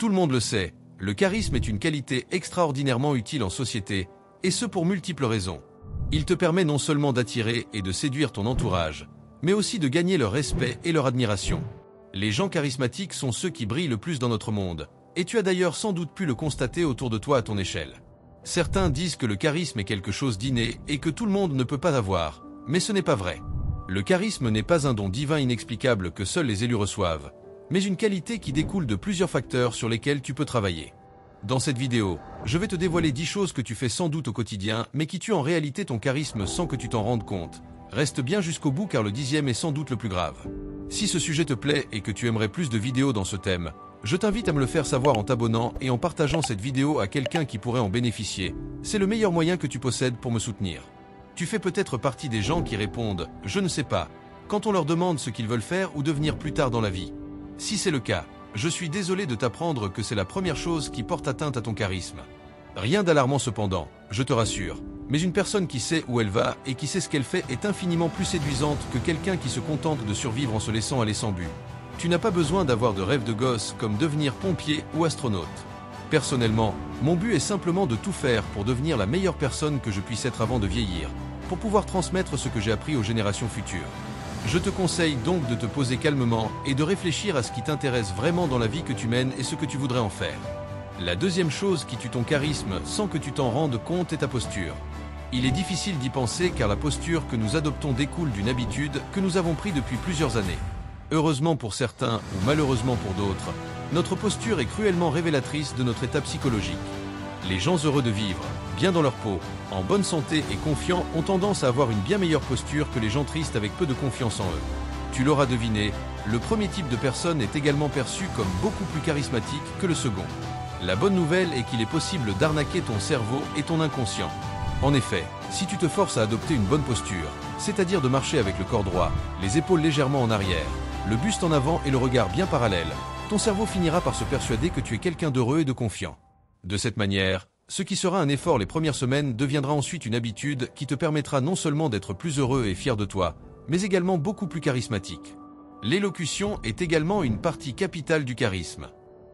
Tout le monde le sait, le charisme est une qualité extraordinairement utile en société, et ce pour multiples raisons. Il te permet non seulement d'attirer et de séduire ton entourage, mais aussi de gagner leur respect et leur admiration. Les gens charismatiques sont ceux qui brillent le plus dans notre monde, et tu as d'ailleurs sans doute pu le constater autour de toi à ton échelle. Certains disent que le charisme est quelque chose d'inné et que tout le monde ne peut pas avoir, mais ce n'est pas vrai. Le charisme n'est pas un don divin inexplicable que seuls les élus reçoivent, mais une qualité qui découle de plusieurs facteurs sur lesquels tu peux travailler. Dans cette vidéo, je vais te dévoiler 10 choses que tu fais sans doute au quotidien, mais qui tuent en réalité ton charisme sans que tu t'en rendes compte. Reste bien jusqu'au bout car le 10e est sans doute le plus grave. Si ce sujet te plaît et que tu aimerais plus de vidéos dans ce thème, je t'invite à me le faire savoir en t'abonnant et en partageant cette vidéo à quelqu'un qui pourrait en bénéficier. C'est le meilleur moyen que tu possèdes pour me soutenir. Tu fais peut-être partie des gens qui répondent « je ne sais pas » quand on leur demande ce qu'ils veulent faire ou devenir plus tard dans la vie. Si c'est le cas, je suis désolé de t'apprendre que c'est la première chose qui porte atteinte à ton charisme. Rien d'alarmant cependant, je te rassure, mais une personne qui sait où elle va et qui sait ce qu'elle fait est infiniment plus séduisante que quelqu'un qui se contente de survivre en se laissant aller sans but. Tu n'as pas besoin d'avoir de rêves de gosse comme devenir pompier ou astronaute. Personnellement, mon but est simplement de tout faire pour devenir la meilleure personne que je puisse être avant de vieillir, pour pouvoir transmettre ce que j'ai appris aux générations futures. Je te conseille donc de te poser calmement et de réfléchir à ce qui t'intéresse vraiment dans la vie que tu mènes et ce que tu voudrais en faire. La deuxième chose qui tue ton charisme sans que tu t'en rendes compte est ta posture. Il est difficile d'y penser car la posture que nous adoptons découle d'une habitude que nous avons prise depuis plusieurs années. Heureusement pour certains ou malheureusement pour d'autres, notre posture est cruellement révélatrice de notre état psychologique. Les gens heureux de vivre, bien dans leur peau, en bonne santé et confiants ont tendance à avoir une bien meilleure posture que les gens tristes avec peu de confiance en eux. Tu l'auras deviné, le premier type de personne est également perçu comme beaucoup plus charismatique que le second. La bonne nouvelle est qu'il est possible d'arnaquer ton cerveau et ton inconscient. En effet, si tu te forces à adopter une bonne posture, c'est-à-dire de marcher avec le corps droit, les épaules légèrement en arrière, le buste en avant et le regard bien parallèle, ton cerveau finira par se persuader que tu es quelqu'un d'heureux et de confiant. De cette manière, ce qui sera un effort les premières semaines deviendra ensuite une habitude qui te permettra non seulement d'être plus heureux et fier de toi, mais également beaucoup plus charismatique. L'élocution est également une partie capitale du charisme.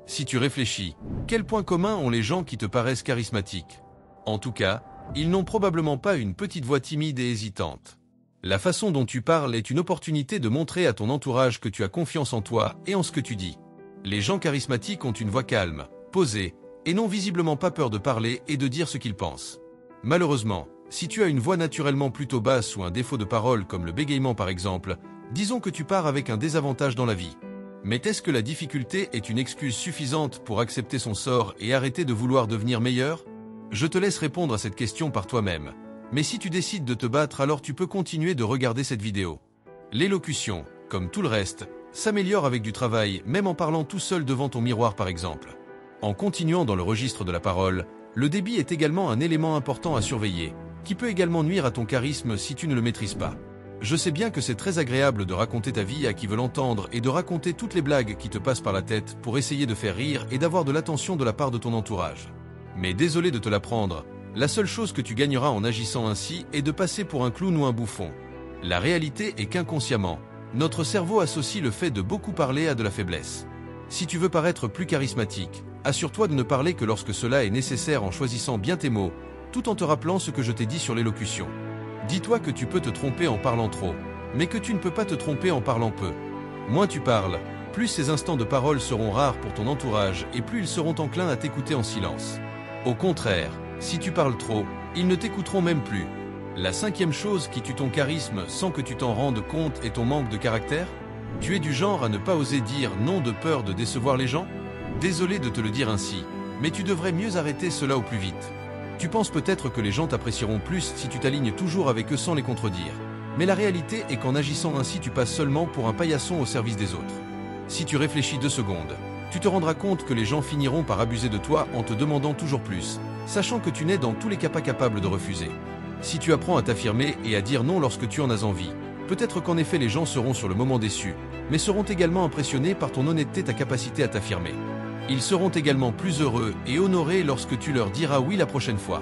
Si tu réfléchis, quels points communs ont les gens qui te paraissent charismatiques? En tout cas, ils n'ont probablement pas une petite voix timide et hésitante. La façon dont tu parles est une opportunité de montrer à ton entourage que tu as confiance en toi et en ce que tu dis. Les gens charismatiques ont une voix calme, posée, et n'ont visiblement pas peur de parler et de dire ce qu'ils pensent. Malheureusement, si tu as une voix naturellement plutôt basse ou un défaut de parole comme le bégaiement par exemple, disons que tu pars avec un désavantage dans la vie. Mais est-ce que la difficulté est une excuse suffisante pour accepter son sort et arrêter de vouloir devenir meilleur? Je te laisse répondre à cette question par toi-même. Mais si tu décides de te battre, alors tu peux continuer de regarder cette vidéo. L'élocution, comme tout le reste, s'améliore avec du travail, même en parlant tout seul devant ton miroir par exemple. En continuant dans le registre de la parole, le débit est également un élément important à surveiller, qui peut également nuire à ton charisme si tu ne le maîtrises pas. Je sais bien que c'est très agréable de raconter ta vie à qui veut l'entendre et de raconter toutes les blagues qui te passent par la tête pour essayer de faire rire et d'avoir de l'attention de la part de ton entourage. Mais désolé de te l'apprendre, la seule chose que tu gagneras en agissant ainsi est de passer pour un clown ou un bouffon. La réalité est qu'inconsciemment, notre cerveau associe le fait de beaucoup parler à de la faiblesse. Si tu veux paraître plus charismatique, assure-toi de ne parler que lorsque cela est nécessaire en choisissant bien tes mots, tout en te rappelant ce que je t'ai dit sur l'élocution. Dis-toi que tu peux te tromper en parlant trop, mais que tu ne peux pas te tromper en parlant peu. Moins tu parles, plus ces instants de parole seront rares pour ton entourage et plus ils seront enclins à t'écouter en silence. Au contraire, si tu parles trop, ils ne t'écouteront même plus. La cinquième chose qui tue ton charisme sans que tu t'en rendes compte est ton manque de caractère? Tu es du genre à ne pas oser dire non de peur de décevoir les gens? Désolé de te le dire ainsi, mais tu devrais mieux arrêter cela au plus vite. Tu penses peut-être que les gens t'apprécieront plus si tu t'alignes toujours avec eux sans les contredire. Mais la réalité est qu'en agissant ainsi tu passes seulement pour un paillasson au service des autres. Si tu réfléchis 2 secondes, tu te rendras compte que les gens finiront par abuser de toi en te demandant toujours plus, sachant que tu n'es dans tous les cas pas capable de refuser. Si tu apprends à t'affirmer et à dire non lorsque tu en as envie, peut-être qu'en effet les gens seront sur le moment déçus, mais seront également impressionnés par ton honnêteté et ta capacité à t'affirmer. Ils seront également plus heureux et honorés lorsque tu leur diras oui la prochaine fois.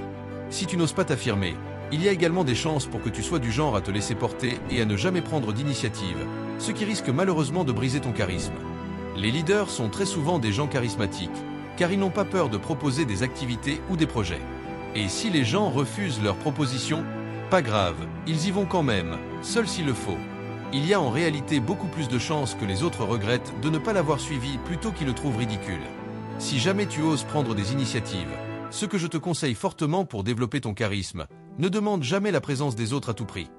Si tu n'oses pas t'affirmer, il y a également des chances pour que tu sois du genre à te laisser porter et à ne jamais prendre d'initiative, ce qui risque malheureusement de briser ton charisme. Les leaders sont très souvent des gens charismatiques, car ils n'ont pas peur de proposer des activités ou des projets. Et si les gens refusent leurs propositions, pas grave, ils y vont quand même, seul s'il le faut. Il y a en réalité beaucoup plus de chances que les autres regrettent de ne pas l'avoir suivi plutôt qu'ils le trouvent ridicule. Si jamais tu oses prendre des initiatives, ce que je te conseille fortement pour développer ton charisme, ne demande jamais la présence des autres à tout prix.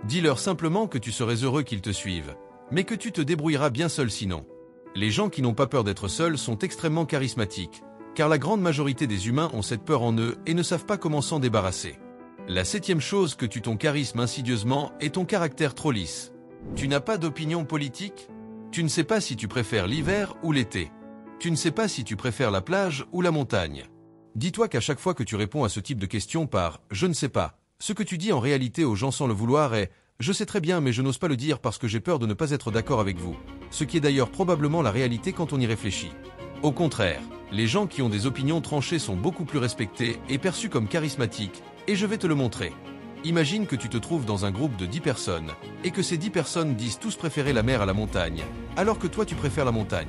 Dis-leur simplement que tu serais heureux qu'ils te suivent, mais que tu te débrouilleras bien seul sinon. Les gens qui n'ont pas peur d'être seuls sont extrêmement charismatiques, car la grande majorité des humains ont cette peur en eux et ne savent pas comment s'en débarrasser. La 7e chose que tue ton charisme insidieusement est ton caractère trop lisse. Tu n'as pas d'opinion politique? Tu ne sais pas si tu préfères l'hiver ou l'été. Tu ne sais pas si tu préfères la plage ou la montagne. Dis-toi qu'à chaque fois que tu réponds à ce type de questions par « je ne sais pas », ce que tu dis en réalité aux gens sans le vouloir est « je sais très bien mais je n'ose pas le dire parce que j'ai peur de ne pas être d'accord avec vous », ce qui est d'ailleurs probablement la réalité quand on y réfléchit. Au contraire, les gens qui ont des opinions tranchées sont beaucoup plus respectés et perçus comme charismatiques, et je vais te le montrer. Imagine que tu te trouves dans un groupe de 10 personnes, et que ces 10 personnes disent tous préférer la mer à la montagne, alors que toi tu préfères la montagne.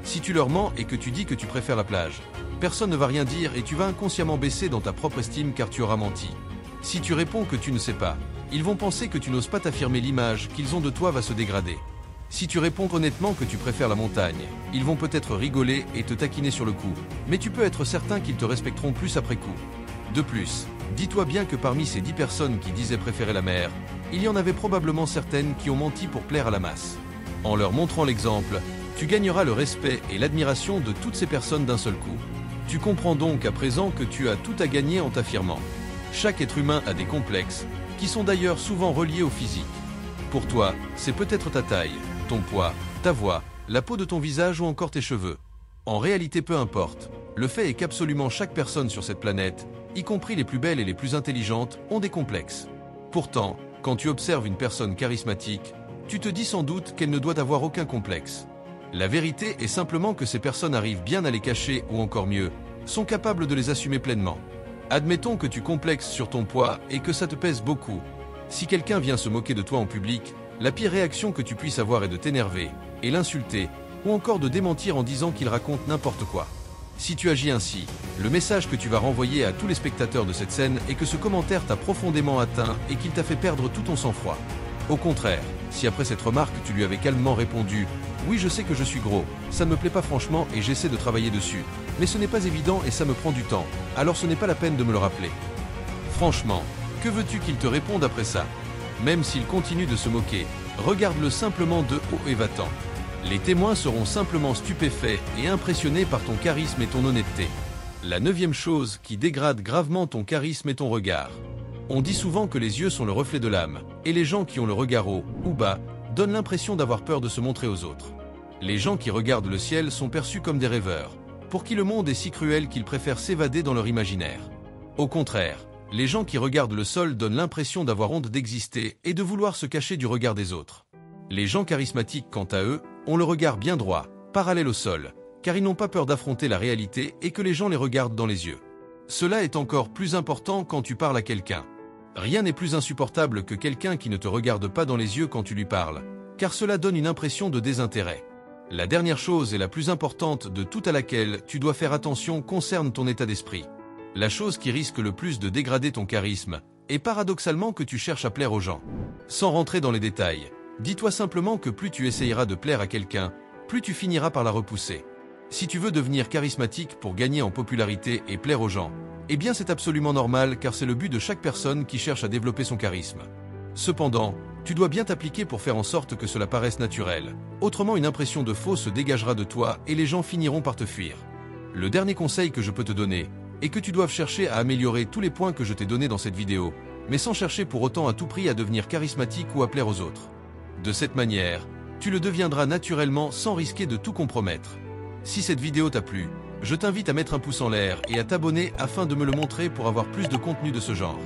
Si tu leur mens et que tu dis que tu préfères la plage, personne ne va rien dire et tu vas inconsciemment baisser dans ta propre estime car tu auras menti. Si tu réponds que tu ne sais pas, ils vont penser que tu n'oses pas t'affirmer, l'image qu'ils ont de toi va se dégrader. Si tu réponds honnêtement que tu préfères la montagne, ils vont peut-être rigoler et te taquiner sur le coup, mais tu peux être certain qu'ils te respecteront plus après coup. De plus, dis-toi bien que parmi ces 10 personnes qui disaient préférer la mer, il y en avait probablement certaines qui ont menti pour plaire à la masse. En leur montrant l'exemple, tu gagneras le respect et l'admiration de toutes ces personnes d'un seul coup. Tu comprends donc à présent que tu as tout à gagner en t'affirmant. Chaque être humain a des complexes, qui sont d'ailleurs souvent reliés au physique. Pour toi, c'est peut-être ta taille, ton poids, ta voix, la peau de ton visage ou encore tes cheveux. En réalité, peu importe. Le fait est qu'absolument chaque personne sur cette planète, y compris les plus belles et les plus intelligentes, ont des complexes. Pourtant, quand tu observes une personne charismatique, tu te dis sans doute qu'elle ne doit avoir aucun complexe. La vérité est simplement que ces personnes arrivent bien à les cacher ou encore mieux, sont capables de les assumer pleinement. Admettons que tu complexes sur ton poids et que ça te pèse beaucoup. Si quelqu'un vient se moquer de toi en public, la pire réaction que tu puisses avoir est de t'énerver, et l'insulter, ou encore de démentir en disant qu'il raconte n'importe quoi. Si tu agis ainsi, le message que tu vas renvoyer à tous les spectateurs de cette scène est que ce commentaire t'a profondément atteint et qu'il t'a fait perdre tout ton sang-froid. Au contraire, si après cette remarque tu lui avais calmement répondu « Oui, je sais que je suis gros, ça ne me plaît pas franchement et j'essaie de travailler dessus, mais ce n'est pas évident et ça me prend du temps, alors ce n'est pas la peine de me le rappeler. » Franchement, que veux-tu qu'il te réponde après ça? Même s'il continue de se moquer, regarde-le simplement de haut et va-t'en. Les témoins seront simplement stupéfaits et impressionnés par ton charisme et ton honnêteté. La 9e chose qui dégrade gravement ton charisme est ton regard. On dit souvent que les yeux sont le reflet de l'âme, et les gens qui ont le regard haut ou bas donnent l'impression d'avoir peur de se montrer aux autres. Les gens qui regardent le ciel sont perçus comme des rêveurs, pour qui le monde est si cruel qu'ils préfèrent s'évader dans leur imaginaire. Au contraire, les gens qui regardent le sol donnent l'impression d'avoir honte d'exister et de vouloir se cacher du regard des autres. Les gens charismatiques, quant à eux, ont le regard bien droit, parallèle au sol, car ils n'ont pas peur d'affronter la réalité et que les gens les regardent dans les yeux. Cela est encore plus important quand tu parles à quelqu'un. Rien n'est plus insupportable que quelqu'un qui ne te regarde pas dans les yeux quand tu lui parles, car cela donne une impression de désintérêt. La dernière chose et la plus importante de toute à laquelle tu dois faire attention concerne ton état d'esprit. La chose qui risque le plus de dégrader ton charisme est paradoxalement que tu cherches à plaire aux gens. Sans rentrer dans les détails, dis-toi simplement que plus tu essayeras de plaire à quelqu'un, plus tu finiras par la repousser. Si tu veux devenir charismatique pour gagner en popularité et plaire aux gens, eh bien c'est absolument normal car c'est le but de chaque personne qui cherche à développer son charisme. Cependant, tu dois bien t'appliquer pour faire en sorte que cela paraisse naturel. Autrement, une impression de faux se dégagera de toi et les gens finiront par te fuir. Le dernier conseil que je peux te donner est que tu doives chercher à améliorer tous les points que je t'ai donnés dans cette vidéo, mais sans chercher pour autant à tout prix à devenir charismatique ou à plaire aux autres. De cette manière, tu le deviendras naturellement sans risquer de tout compromettre. Si cette vidéo t'a plu, je t'invite à mettre un pouce en l'air et à t'abonner afin de me le montrer pour avoir plus de contenu de ce genre.